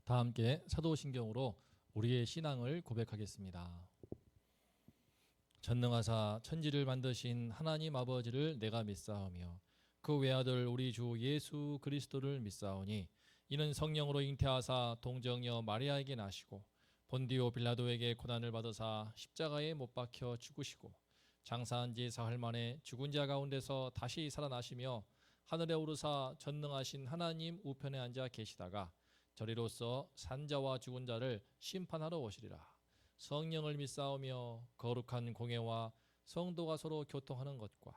다 함께 사도신경으로 우리의 신앙을 고백하겠습니다. 전능하사 천지를 만드신 하나님 아버지를 내가 믿사오며 그 외아들 우리 주 예수 그리스도를 믿사오니 이는 성령으로 잉태하사 동정녀 마리아에게 나시고 본디오 빌라도에게 고난을 받으사 십자가에 못 박혀 죽으시고 장사한 지 사흘 만에 죽은 자 가운데서 다시 살아나시며 하늘에 오르사 전능하신 하나님 우편에 앉아 계시다가 저리로서 산자와 죽은 자를 심판하러 오시리라. 성령을 믿사오며 거룩한 공예와 성도가 서로 교통하는 것과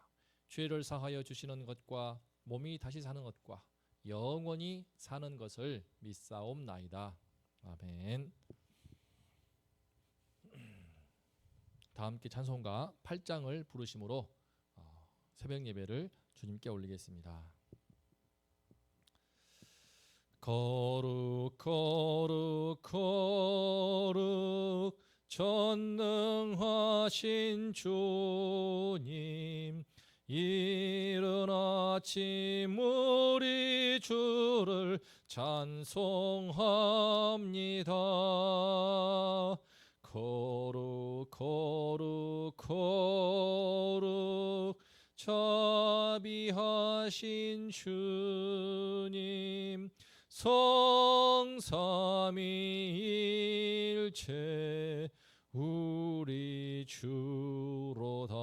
죄를 사하여 주시는 것과 몸이 다시 사는 것과 영원히 사는 것을 믿사옵나이다. 아멘. 다 함께 찬송가 8장을 부르심으로 새벽 예배를 주님께 올리겠습니다. 거룩 거룩 거룩 전능하신 주님, 이른 아침 우리 주를 찬송합니다. 거룩 거룩 거룩 자비하신 주님, 성삼위일체 우리 주로다.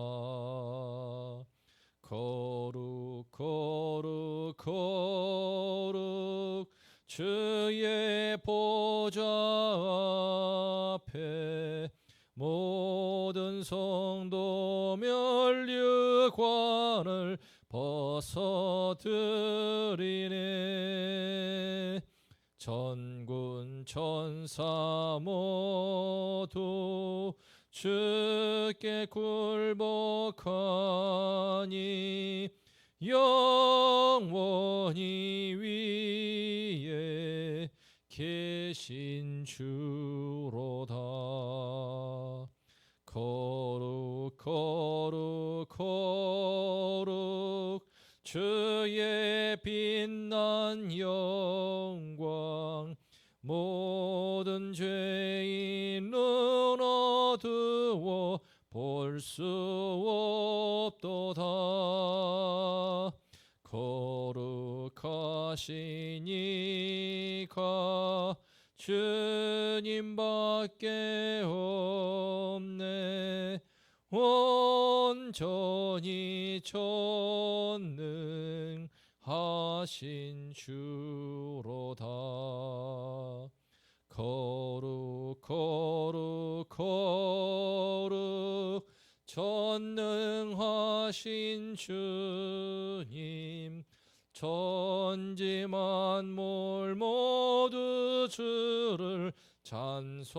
거룩 거룩 거룩 주의 보좌 앞에 모든 성도 면류관을 벗어드리네. 전군 천사 모두 주께 굴복하니 영원히 위에 계신 주로다. 거룩 거룩 거룩 주의 빛난 영광, 모든 죄인은 어두워 볼 수 없도다. 거룩하신 이가 주님밖에 없네. 온전히 전능하신 주로다. 거룩 거룩 거룩 전능하신 주님, 천지 만물 모두 주를 찬송합니다.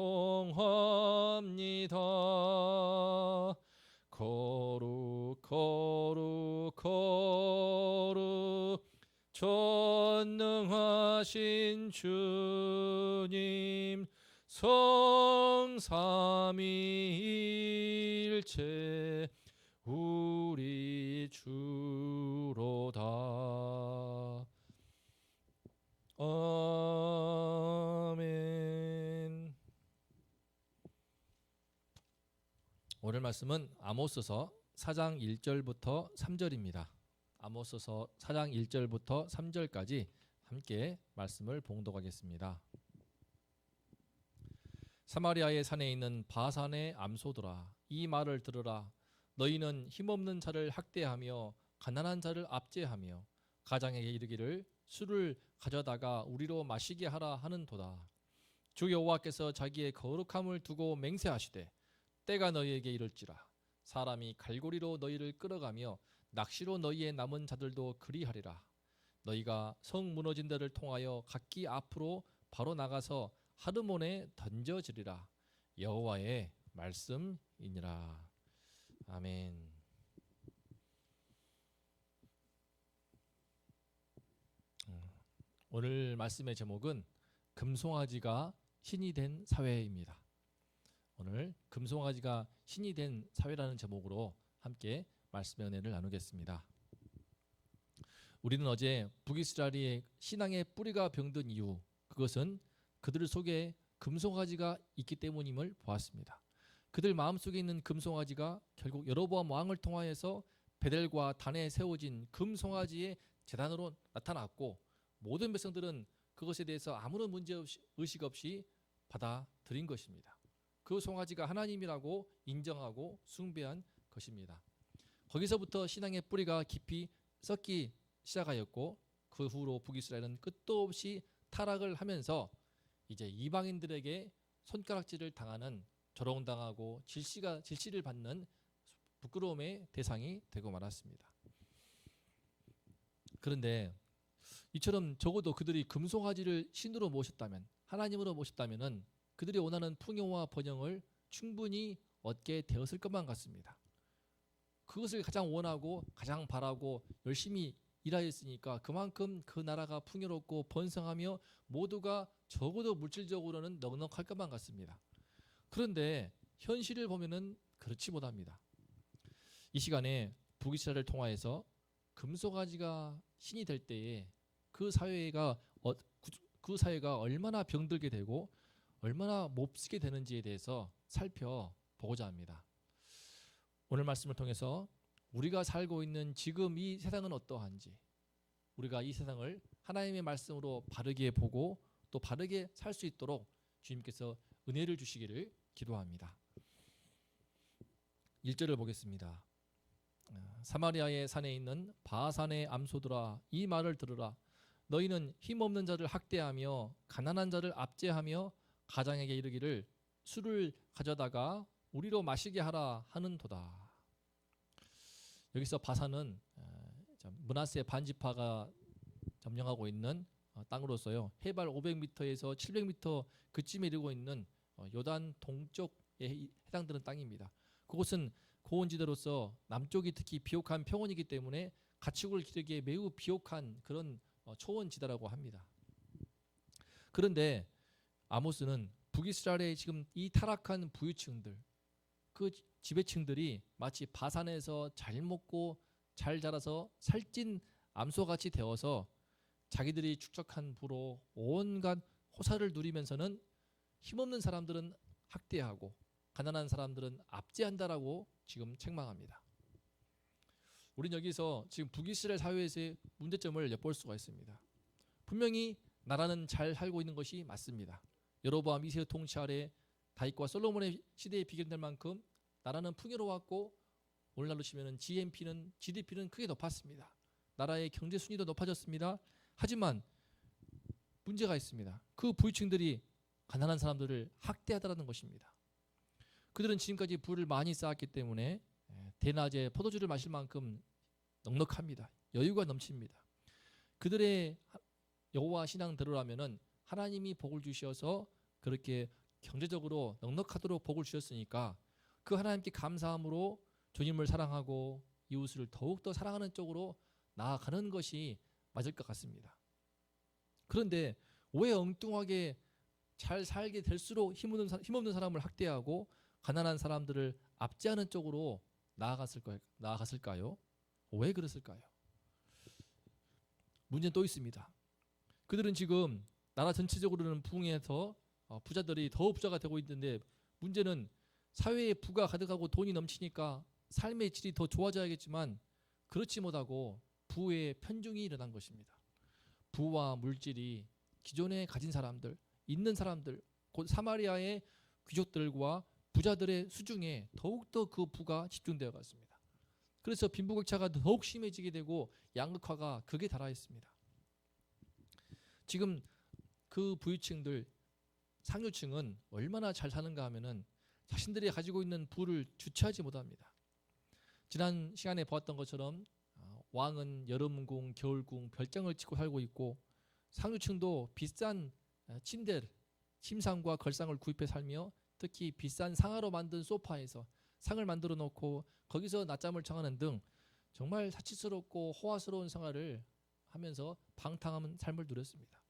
거룩 거룩 거룩 전능하신 주님, 성삼위일체 우리 주로다. 아멘. 오늘 말씀은 아모스서 4장 1절부터 3절입니다. 아모스서 4장 1절부터 3절까지 함께 말씀을 봉독하겠습니다. 사마리아의 산에 있는 바산의 암소들아, 이 말을 들으라. 너희는 힘없는 자를 학대하며 가난한 자를 압제하며 가장에게 이르기를 술을 가져다가 우리로 마시게 하라 하는도다. 주 여호와께서 자기의 거룩함을 두고 맹세하시되 때가 너희에게 이를지라. 사람이 갈고리로 너희를 끌어가며 낚시로 너희의 남은 자들도 그리하리라. 너희가 성 무너진 데를 통하여 각기 앞으로 바로 나가서 하르몬에 던져지리라. 여호와의 말씀이니라. 아멘. 오늘 말씀의 제목은 금송아지가 신이 된 사회입니다. 오늘 금송아지가 신이 된 사회라는 제목으로 함께 말씀의 은혜를 나누겠습니다. 우리는 어제 북이스라엘의 신앙의 뿌리가 병든 이유, 그것은 그들 속에 금송아지가 있기 때문임을 보았습니다. 그들 마음속에 있는 금송아지가 결국 여로보암 왕을 통하여서 베델과 단에 세워진 금송아지의 제단으로 나타났고, 모든 백성들은 그것에 대해서 아무런 의식 없이 받아들인 것입니다. 그 송아지가 하나님이라고 인정하고 숭배한 것입니다. 거기서부터 신앙의 뿌리가 깊이 썩기 시작하였고, 그 후로 북이스라엘은 끝도 없이 타락을 하면서 이제 이방인들에게 손가락질을 당하는, 조롱당하고 질시를 받는 부끄러움의 대상이 되고 말았습니다. 그런데 이처럼 적어도 그들이 금송아지를 신으로 모셨다면, 하나님으로 모셨다면은 그들이 원하는 풍요와 번영을 충분히 얻게 되었을 것만 같습니다. 그것을 가장 원하고 가장 바라고 열심히 일하였으니까 그만큼 그 나라가 풍요롭고 번성하며 모두가 적어도 물질적으로는 넉넉할 것만 같습니다. 그런데 현실을 보면은 그렇지 못합니다. 이 시간에 북이스라엘을 통하여서 금송아지가 신이 될 때에 그 사회가 얼마나 병들게 되고 얼마나 몹쓰게 되는지에 대해서 살펴보고자 합니다. 오늘 말씀을 통해서 우리가 살고 있는 지금 이 세상은 어떠한지, 우리가 이 세상을 하나님의 말씀으로 바르게 보고 또 바르게 살 수 있도록 주님께서 은혜를 주시기를 기도합니다. 1절을 보겠습니다. 사마리아의 산에 있는 바산의 암소들아, 이 말을 들으라. 너희는 힘없는 자를 학대하며 가난한 자를 압제하며 가장에게 이르기를 술을 가져다가 우리로 마시게 하라 하는도다. 여기서 바산은 므낫세 반지파가 점령하고 있는 땅으로서요, 해발 500m에서 700m 그쯤에 이르고 있는 요단 동쪽에 해당되는 땅입니다. 그곳은 고원지대로서 남쪽이 특히 비옥한 평원이기 때문에 가축을 기르기에 매우 비옥한 그런 초원지대라고 합니다. 그런데 아모스는 북이스라엘의 지금 이 타락한 부유층들, 그 지배층들이 마치 바산에서 잘 먹고 잘 자라서 살찐 암소같이 되어서 자기들이 축적한 부로 온갖 호사를 누리면서는 힘없는 사람들은 학대하고 가난한 사람들은 압제한다라고 지금 책망합니다. 우린 여기서 지금 북이스라엘 사회에서의 문제점을 엿볼 수가 있습니다. 분명히 나라는 잘 살고 있는 것이 맞습니다. 여로보암 2세 통치 아래 다윗과 솔로몬의 시대에 비견될 만큼 나라는 풍요로웠고, 오늘날로 치면 GDP는 크게 높았습니다. 나라의 경제 순위도 높아졌습니다. 하지만 문제가 있습니다. 그 부유층들이 가난한 사람들을 학대하다라는 것입니다. 그들은 지금까지 부를 많이 쌓았기 때문에 대낮에 포도주를 마실 만큼 넉넉합니다. 여유가 넘칩니다. 그들의 여호와 신앙대로라면은 하나님이 복을 주셔서 그렇게 경제적으로 넉넉하도록 복을 주셨으니까 그 하나님께 감사함으로 주님을 사랑하고 이웃을 더욱더 사랑하는 쪽으로 나아가는 것이 맞을 것 같습니다. 그런데 왜 엉뚱하게 잘 살게 될수록 힘없는 사람을 학대하고 가난한 사람들을 압제하는 쪽으로 나아갔을까요? 왜 그랬을까요? 문제는 또 있습니다. 그들은 지금 나라 전체적으로는 부흥해서 부자들이 더 부자가 되고 있는데, 문제는 사회에 부가 가득하고 돈이 넘치니까 삶의 질이 더 좋아져야겠지만 그렇지 못하고 부의 편중이 일어난 것입니다. 부와 물질이 기존에 가진 사람들, 있는 사람들, 곧 사마리아의 귀족들과 부자들의 수중에 더욱더 그 부가 집중되어 갔습니다. 그래서 빈부격차가 더욱 심해지게 되고 양극화가 극에 달하였습니다. 지금 그 부유층들, 상류층은 얼마나 잘 사는가 하면은 자신들이 가지고 있는 부를 주체하지 못합니다. 지난 시간에 보았던 것처럼 왕은 여름궁, 겨울궁, 별장을 짓고 살고 있고, 상류층도 비싼 침대, 침상과 걸상을 구입해 살며 특히 비싼 상아로 만든 소파에서 상을 만들어 놓고 거기서 낮잠을 청하는 등 정말 사치스럽고 호화스러운 생활을 하면서 방탕한 삶을 누렸습니다.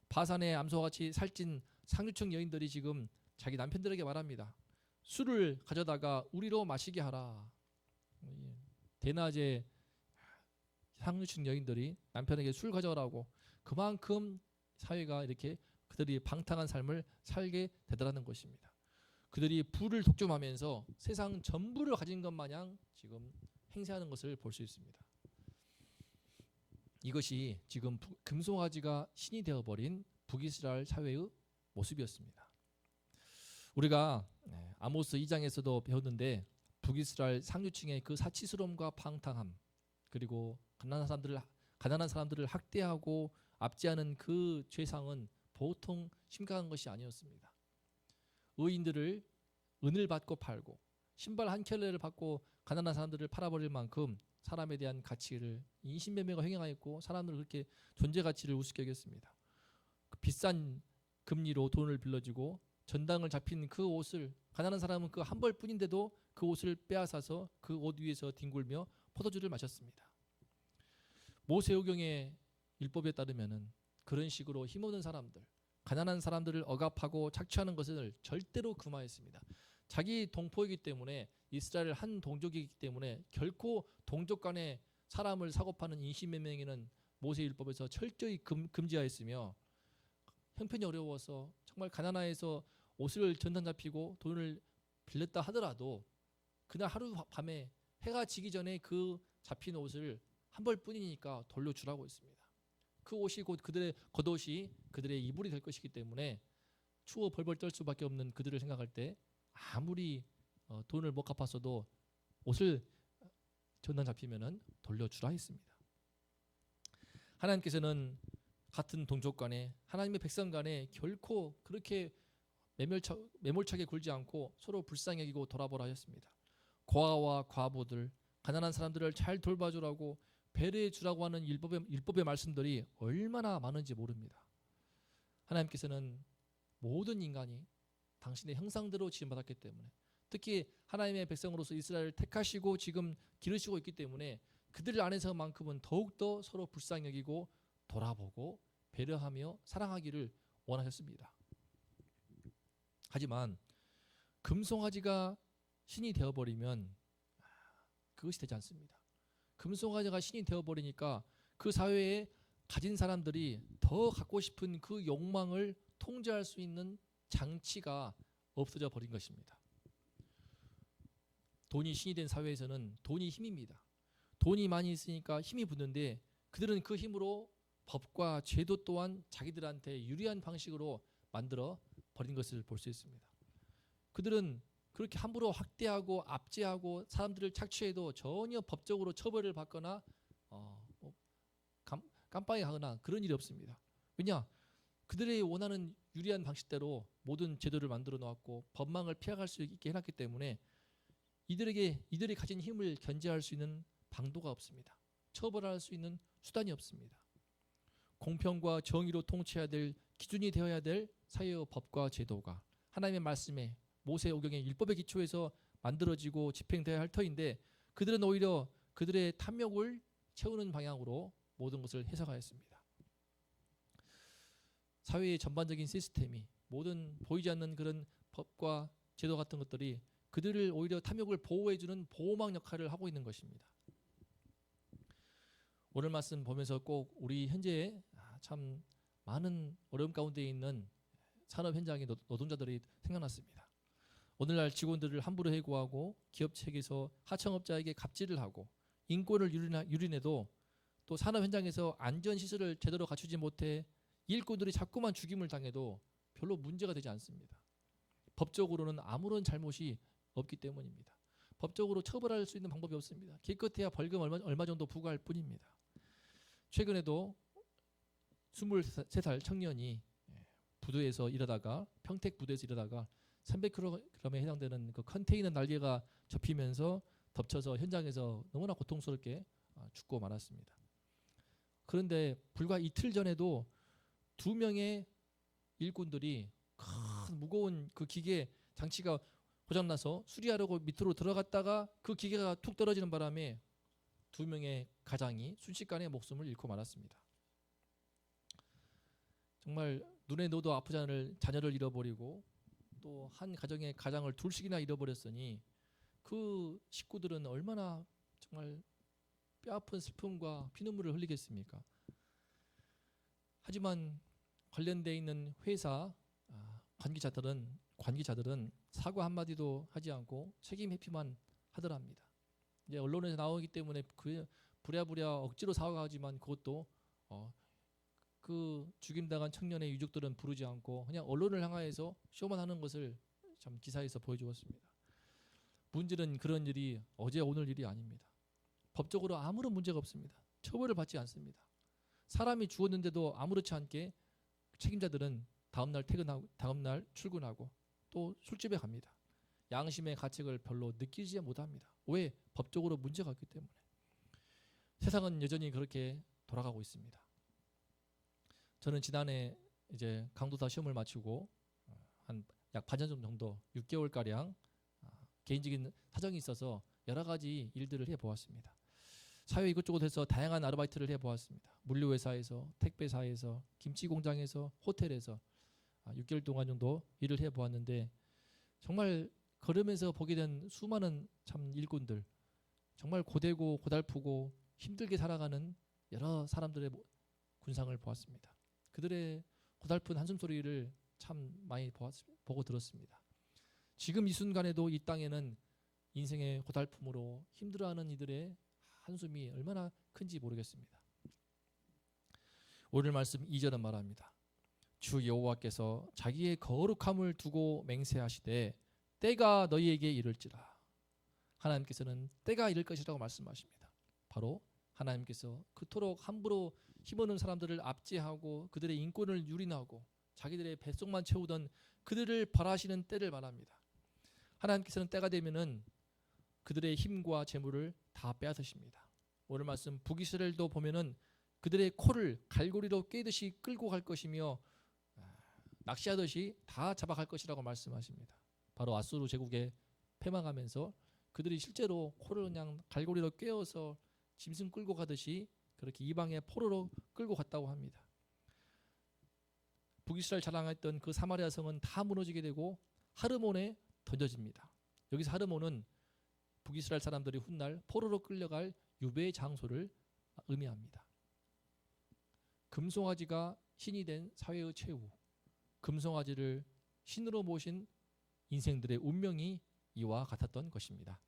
바산의 암소같이 살찐 상류층 여인들이 지금 자기 남편들에게 말합니다. 술을 가져다가 우리로 마시게 하라. 대낮에 상류층 여인들이 남편에게 술 가져오라고, 그만큼 사회가 이렇게 그들이 방탕한 삶을 살게 되더라는 것입니다. 그들이 부를 독점하면서 세상 전부를 가진 것 마냥 지금 행세하는 것을 볼 수 있습니다. 이것이 지금 금송아지가 신이 되어버린 북이스라엘 사회의 모습이었습니다. 우리가 아모스 2장에서도 배웠는데 북이스라엘 상류층의 그 사치스러움과 방탕함, 그리고 가난한 사람들을 학대하고 압제하는 그 죄상은 보통 심각한 것이 아니었습니다. 의인들을 은을 받고 팔고 신발 한 켤레를 받고 가난한 사람들을 팔아버릴 만큼 사람에 대한 가치를 인신매매가 횡행하였고 사람들은 그렇게 존재 가치를 우습게 여겼습니다. 비싼 금리로 돈을 빌려주고 전당을 잡힌 그 옷을 가난한 사람은 그 한 벌뿐인데도 그 옷을 빼앗아서 그 옷 위에서 뒹굴며 포도주를 마셨습니다. 모세오경의 율법에 따르면은 그런 식으로 힘없는 사람들, 가난한 사람들을 억압하고 착취하는 것을 절대로 금하였습니다. 자기 동포이기 때문에 이스라엘 한 동족이기 때문에 결코 동족 간의 사람을 사고파는 인신매매는 모세율법에서 철저히 금지하였으며 형편이 어려워서 정말 가난해서 옷을 전단 잡히고 돈을 빌렸다 하더라도 그날 하루 밤에 해가 지기 전에 그 잡힌 옷을 한 벌뿐이니까 돌려주라고 했습니다. 그 옷이 곧 그들의 겉옷이 그들의 이불이 될 것이기 때문에 추워 벌벌 떨 수밖에 없는 그들을 생각할 때 아무리 돈을 못 갚았어도 옷을 전단 잡히면은 돌려주라 했습니다. 하나님께서는 같은 동족 간에 하나님의 백성 간에 결코 그렇게 매몰차게 굴지 않고 서로 불쌍히 여기고 돌아보라 하셨습니다. 고아와 과부들, 가난한 사람들을 잘 돌봐주라고 배려해 주라고 하는 율법의 말씀들이 얼마나 많은지 모릅니다. 하나님께서는 모든 인간이 당신의 형상대로 지음받았기 때문에 특히 하나님의 백성으로서 이스라엘을 택하시고 지금 기르시고 있기 때문에 그들 안에서만큼은 더욱더 서로 불쌍히 여기고 돌아보고 배려하며 사랑하기를 원하셨습니다. 하지만 금송아지가 신이 되어버리면 그것이 되지 않습니다. 금송아지가 신이 되어버리니까 그 사회에 가진 사람들이 더 갖고 싶은 그 욕망을 통제할 수 있는 장치가 없어져 버린 것입니다. 돈이 신이 된 사회에서는 돈이 힘입니다. 돈이 많이 있으니까 힘이 붙는데 그들은 그 힘으로 법과 제도 또한 자기들한테 유리한 방식으로 만들어 버린 것을 볼 수 있습니다. 그들은 그렇게 함부로 학대하고 압제하고 사람들을 착취해도 전혀 법적으로 처벌을 받거나 깜빵에 가거나 그런 일이 없습니다. 왜냐? 그들의 원하는 유리한 방식대로 모든 제도를 만들어 놓았고 법망을 피해갈 수 있게 해놨기 때문에 이들이 가진 힘을 견제할 수 있는 방도가 없습니다. 처벌할 수 있는 수단이 없습니다. 공평과 정의로 통치해야 될 기준이 되어야 될 사회의 법과 제도가 하나님의 말씀에 모세오경의 율법의 기초에서 만들어지고 집행되어야 할 터인데 그들은 오히려 그들의 탐욕을 채우는 방향으로 모든 것을 해석하였습니다. 사회의 전반적인 시스템이 모든 보이지 않는 그런 법과 제도 같은 것들이 그들을 오히려 탐욕을 보호해주는 보호막 역할을 하고 있는 것입니다. 오늘 말씀 보면서 꼭 우리 현재에 참 많은 어려움 가운데 있는 산업 현장의 노동자들이 생각났습니다. 오늘날 직원들을 함부로 해고하고 기업 측에서 하청업자에게 갑질을 하고 인권을 유린해도 또 산업 현장에서 안전시설을 제대로 갖추지 못해 일꾼들이 자꾸만 죽임을 당해도 별로 문제가 되지 않습니다. 법적으로는 아무런 잘못이 없기 때문입니다. 법적으로 처벌할 수 있는 방법이 없습니다. 기껏해야 벌금 얼마 정도 부과할 뿐입니다. 최근에도 23살 청년이 부두에서 일하다가 평택 부두에서 일하다가 300kg에 해당되는 그 컨테이너 날개가 접히면서 덮쳐서 현장에서 너무나 고통스럽게 죽고 말았습니다. 그런데 불과 이틀 전에도 2명의 일꾼들이 큰 무거운 그 기계 장치가 고장나서 수리하려고 밑으로 들어갔다가 그 기계가 툭 떨어지는 바람에 2명의 가장이 순식간에 목숨을 잃고 말았습니다. 정말 눈에 넣어도 아프지 않을 자녀를 잃어버리고 또 한 가정의 가장을 둘씩이나 잃어버렸으니 그 식구들은 얼마나 정말 뼈아픈 슬픔과 피눈물을 흘리겠습니까? 하지만 관련돼 있는 회사 관계자들은 사과 한마디도 하지 않고 책임 회피만 하더랍니다. 이제 언론에서 나오기 때문에 그 부랴부랴 억지로 사과하지만 그것도 그 죽임당한 청년의 유족들은 부르지 않고 그냥 언론을 향하여서 쇼만 하는 것을 참 기사에서 보여주었습니다. 문제는 그런 일이 어제 오늘 일이 아닙니다. 법적으로 아무런 문제가 없습니다. 처벌을 받지 않습니다. 사람이 죽었는데도 아무렇지 않게 책임자들은 다음날 출근하고 또 술집에 갑니다. 양심의 가책을 별로 느끼지 못합니다. 왜? 법적으로 문제가 없기 때문에. 세상은 여전히 그렇게 돌아가고 있습니다. 저는 지난해 이제 강도사 시험을 마치고 한 약 반년 정도 6개월가량 개인적인 사정이 있어서 여러 가지 일들을 해보았습니다. 사회 이것저것에서 다양한 아르바이트를 해보았습니다. 물류회사에서, 택배사에서, 김치공장에서, 호텔에서 6개월 동안 정도 일을 해보았는데 정말 걸으면서 보게 된 수많은 참 일꾼들, 정말 고되고 고달프고 힘들게 살아가는 여러 사람들의 군상을 보았습니다. 그들의 고달픈 한숨소리를 참 많이 보고 들었습니다. 지금 이 순간에도 이 땅에는 인생의 고달픔으로 힘들어하는 이들의 한숨이 얼마나 큰지 모르겠습니다. 오늘 말씀 2절은 말합니다. 주 여호와께서 자기의 거룩함을 두고 맹세하시되 때가 너희에게 이를지라. 하나님께서는 때가 이를 것이라고 말씀하십니다. 바로 하나님께서 그토록 함부로 힘없는 사람들을 압제하고 그들의 인권을 유린하고 자기들의 뱃속만 채우던 그들을 벌하시는 때를 말합니다. 하나님께서는 때가 되면은 그들의 힘과 재물을 다 빼앗으십니다. 오늘 말씀 북이스라엘도 보면은 그들의 코를 갈고리로 꿰듯이 끌고 갈 것이며 낚시하듯이 다 잡아갈 것이라고 말씀하십니다. 바로 아수르 제국에 패망하면서 그들이 실제로 코를 그냥 갈고리로 꿰어서 짐승 끌고 가듯이 그렇게 이방의 포로로 끌고 갔다고 합니다. 북이스라엘 자랑했던 그 사마리아 성은 다 무너지게 되고 하르몬에 던져집니다. 여기서 하르몬은 북이스라엘 사람들이 훗날 포로로 끌려갈 유배의 장소를 의미합니다. 금송아지가 신이 된 사회의 최후, 금송아지를 신으로 모신 인생들의 운명이 이와 같았던 것입니다.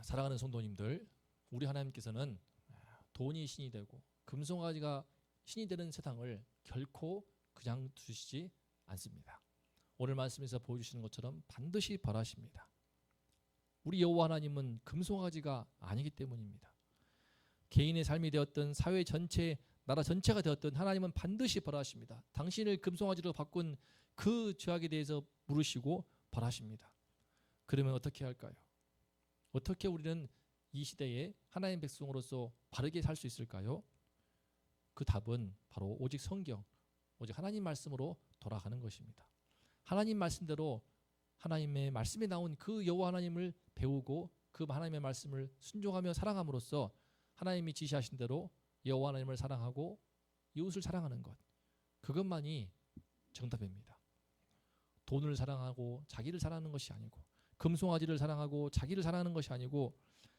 사랑하는 성도님들, 우리 하나님께서는 돈이 신이 되고 금송아지가 신이 되는 세상을 결코 그냥 두시지 않습니다. 오늘 말씀에서 보여주시는 것처럼 반드시 벌하십니다. 우리 여호와 하나님은 금송아지가 아니기 때문입니다. 개인의 삶이 되었든 사회 전체, 나라 전체가 되었든 하나님은 반드시 벌하십니다. 당신을 금송아지로 바꾼 그 죄악에 대해서 물으시고 벌하십니다. 그러면 어떻게 할까요? 어떻게 우리는 이 시대에 하나님 백성으로서 바르게 살 수 있을까요? 그 답은 바로 오직 성경, 오직 하나님 말씀으로 돌아가는 것입니다. 하나님 말씀대로 하나님의 말씀에 나온 그 여호와 하나님을 배우고 그 하나님의 말씀을 순종하며 사랑함으로써 하나님이 지시하신 대로 여호와 하나님을 사랑하고 이웃을 사랑하는 것, 그것만이 정답입니다. 돈을 사랑하고 자기를 사랑하는 것이 아니고, 금송아지를 사랑하고 자기를 사랑하는 것이 아니고,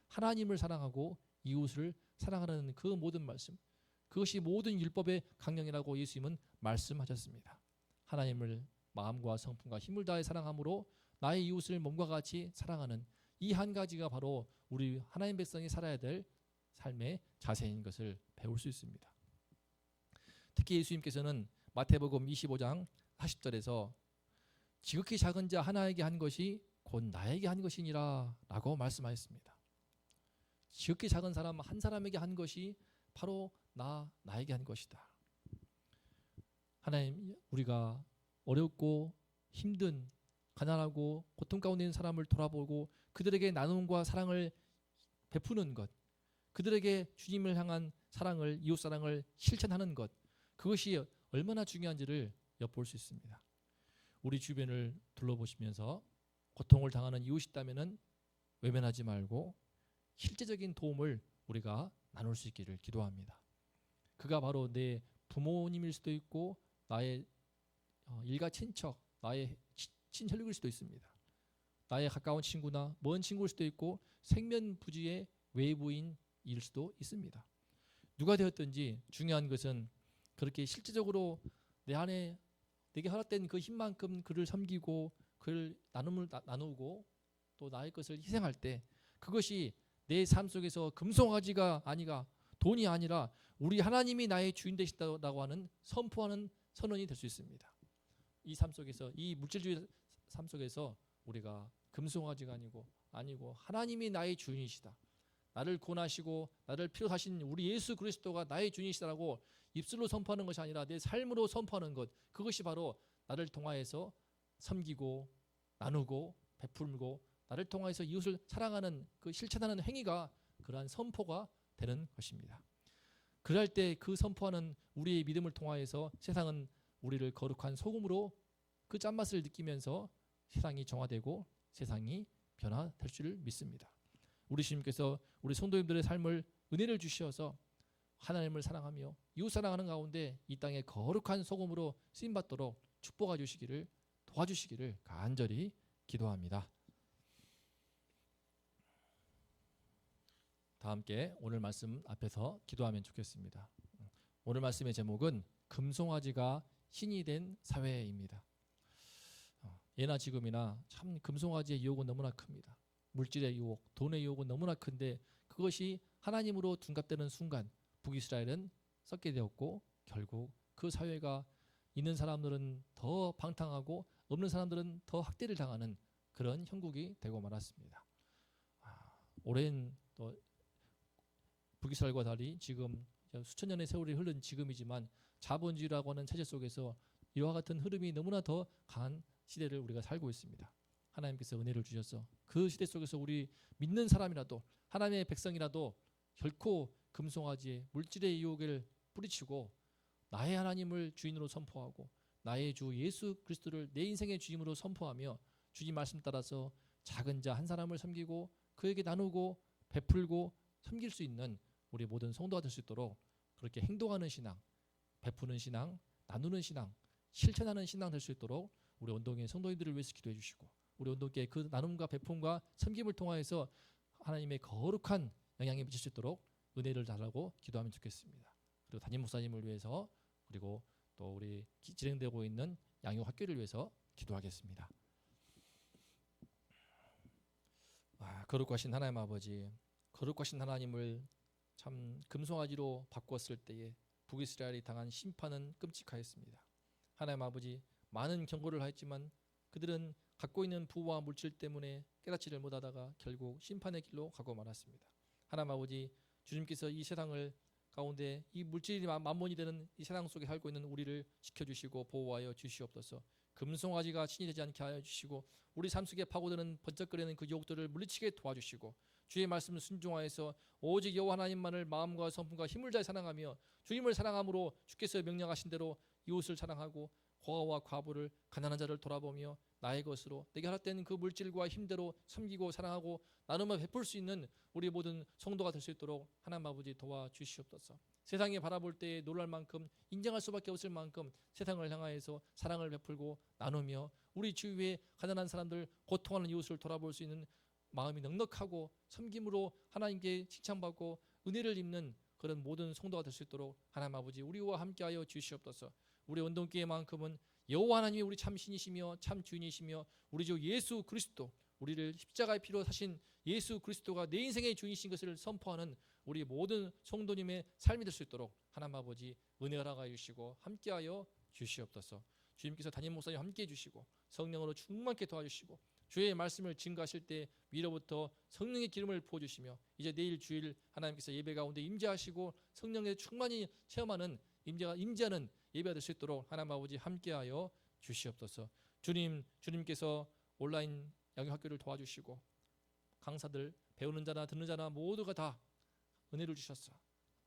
하나님을 사랑하고 이웃을 사랑하는 그 모든 말씀, 그것이 모든 율법의 강령이라고 예수님은 말씀하셨습니다. 하나님을 마음과 성품과 힘을 다해 사랑함으로 나의 이웃을 몸과 같이 사랑하는 이 한 가지가 바로 우리 하나님 백성이 살아야 될 삶의 자세인 것을 배울 수 있습니다. 특히 예수님께서는 마태복음 25장 40절에서 지극히 작은 자 하나에게 한 것이 곧 나에게 한 것이니라 라고 말씀하셨습니다. 지극히 작은 사람 한 사람에게 한 것이 바로 나에게 한 것이다. 하나님, 우리가 어렵고 힘든 가난하고 고통 가운데 있는 사람을 돌아보고 그들에게 나눔과 사랑을 베푸는 것, 그들에게 주님을 향한 사랑을, 이웃 사랑을 실천하는 것, 그것이 얼마나 중요한지를 엿볼 수 있습니다. 우리 주변을 둘러보시면서 고통을 당하는 이웃이 있다면 외면하지 말고 실제적인 도움을 우리가 나눌 수 있기를 기도합니다. 그가 바로 내 부모님일 수도 있고 나의 일가 친척, 나의 친혈육일 수도 있습니다. 나의 가까운 친구나 먼 친구일 수도 있고 생면부지의 외부인일 수도 있습니다. 누가 되었든지 중요한 것은 그렇게 실제적으로 내 안에 내게 허락된 그 힘만큼 그를 섬기고 그를 나누고 또 나의 것을 희생할 때 그것이 내 삶 속에서 금송아지가 아니가 돈이 아니라 우리 하나님이 나의 주인 되신다고 하는 선포하는 선언이 될 수 있습니다. 이 삶 속에서 이 물질주의 삶 속에서 우리가 금송아지가 아니고 하나님이 나의 주인이시다. 나를 구원하시고 나를 필요로 하신 우리 예수 그리스도가 나의 주인이시다라고 입술로 선포하는 것이 아니라 내 삶으로 선포하는 것, 그것이 바로 나를 통하여서 섬기고 나누고 베풀고 나를 통하여서 이웃을 사랑하는 그 실천하는 행위가 그러한 선포가 되는 것입니다. 그럴 때 그 선포하는 우리의 믿음을 통하여서 세상은 우리를 거룩한 소금으로 그 짠맛을 느끼면서 세상이 정화되고 세상이 변화될 줄 믿습니다. 우리 주님께서 우리 성도님들의 삶을 은혜를 주시어서 하나님을 사랑하며 이웃 사랑하는 가운데 이 땅에 거룩한 소금으로 쓰임받도록 축복해 주시기를 도와주시기를 간절히 기도합니다. 다 함께 오늘 말씀 앞에서 기도하면 좋겠습니다. 오늘 말씀의 제목은 금송아지가 신이 된 사회입니다. 예나 지금이나 참 금송아지의 유혹은 너무나 큽니다. 물질의 유혹, 돈의 유혹은 너무나 큰데 그것이 하나님으로 둔갑되는 순간 북이스라엘은 썩게 되었고 결국 그 사회가 있는 사람들은 더 방탕하고 없는 사람들은 더 학대를 당하는 그런 형국이 되고 말았습니다. 오랜 또 북이스라엘과 달리 지금 수천 년의 세월이 흐른 지금이지만 자본주의라고 하는 체제 속에서 이와 같은 흐름이 너무나 더 강한 시대를 우리가 살고 있습니다. 하나님께서 은혜를 주셔서 그 시대 속에서 우리 믿는 사람이라도 하나님의 백성이라도 결코 금송아지의 물질의 유혹을 뿌리치고 나의 하나님을 주인으로 선포하고 나의 주 예수 그리스도를 내 인생의 주임으로 선포하며 주님 말씀 따라서 작은 자 한 사람을 섬기고 그에게 나누고 베풀고 섬길 수 있는 우리 모든 성도가 될 수 있도록 그렇게 행동하는 신앙, 베푸는 신앙, 나누는 신앙, 실천하는 신앙 될 수 있도록 우리 온동의 성도님들을 위해서 기도해 주시고 우리 온동께 그 나눔과 베품과 섬김을 통하여서 하나님의 거룩한 영향이 미칠 수 있도록 은혜를 달라고 기도하면 좋겠습니다. 그리고 담임 목사님을 위해서 그리고 또 우리 진행되고 있는 양육학교를 위해서 기도하겠습니다. 거룩하신 하나님 아버지, 거룩하신 하나님을 참 금송아지로 바꿨을 때에 북이스라엘이 당한 심판은 끔찍하였습니다. 하나님 아버지, 많은 경고를 하였지만 그들은 갖고 있는 부와 물질 때문에 깨닫지를 못하다가 결국 심판의 길로 가고 말았습니다. 하나님 아버지, 주님께서 이 세상을 가운데 이 물질이 만몬이 되는 이 세상 속에 살고 있는 우리를 지켜주시고 보호하여 주시옵소서. 금송아지가 신이 되지 않게 하여 주시고 우리 삶 속에 파고드는 번쩍거리는 그 유혹들을 물리치게 도와주시고 주의 말씀을 순종하여서 오직 여호와 하나님만을 마음과 성품과 힘을 다해 사랑하며 주님을 사랑함으로 주께서 명령하신 대로 이웃을 사랑하고 고아와 과부를 가난한 자를 돌아보며 나의 것으로 내게 허락된 그 물질과 힘대로 섬기고 사랑하고 나누며 베풀 수 있는 우리 모든 성도가 될 수 있도록 하나님 아버지 도와주시옵소서. 세상이 바라볼 때에 놀랄 만큼 인정할 수밖에 없을 만큼 세상을 향하여서 사랑을 베풀고 나누며 우리 주위에 가난한 사람들 고통하는 이웃을 돌아볼 수 있는 마음이 넉넉하고 섬김으로 하나님께 칭찬받고 은혜를 입는 그런 모든 성도가 될 수 있도록 하나님 아버지 우리와 함께하여 주시옵소서. 우리 운동교회만큼은 여호와 하나님이 우리 참 신이시며 참 주인이시며 우리 주 예수 그리스도 우리를 십자가의 피로 사신 예수 그리스도가 내 인생의 주인이신 것을 선포하는 우리 모든 성도님의 삶이 될 수 있도록 하나님 아버지 은혜 허락하여 주시고 함께하여 주시옵소서. 주님께서 담임 목사님 함께해 주시고 성령으로 충만케 도와주시고 주의 말씀을 증거하실 때 위로부터 성령의 기름을 부어주시며 이제 내일 주일 하나님께서 예배 가운데 임재하시고 성령의 충만히 체험하는 임재하는 예배가 될 수 있도록 하나님 아버지 함께하여 주시옵소서. 주님께서 온라인 양육학교를 도와주시고 강사들 배우는 자나 듣는 자나 모두가 다 은혜를 주셨어.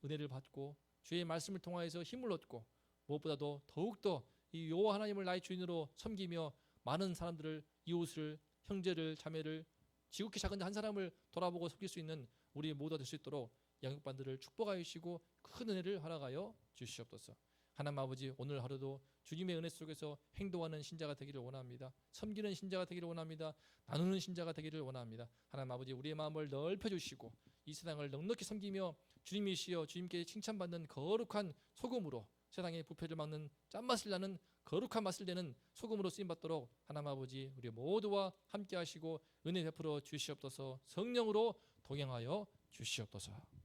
은혜를 받고 주의 말씀을 통하여서 힘을 얻고 무엇보다도 더욱더 이 여호와 하나님을 나의 주인으로 섬기며 많은 사람들을 이웃을 형제를 자매를 지극히 작은 한 사람을 돌아보고 섬길 수 있는 우리 모두가 될 수 있도록 양육반들을 축복하여 주시고 큰 은혜를 허락하여 주시옵소서. 하나님 아버지 오늘 하루도 주님의 은혜 속에서 행동하는 신자가 되기를 원합니다. 섬기는 신자가 되기를 원합니다. 나누는 신자가 되기를 원합니다. 하나님 아버지 우리의 마음을 넓혀주시고 이 세상을 넉넉히 섬기며 주님이시여 주님께 칭찬받는 거룩한 소금으로 세상의 부패를 막는 짠맛을 나는 거룩한 맛을 내는 소금으로 쓰임받도록 하나님 아버지 우리 모두와 함께 하시고 은혜 베풀어 주시옵소서. 성령으로 동행하여 주시옵소서.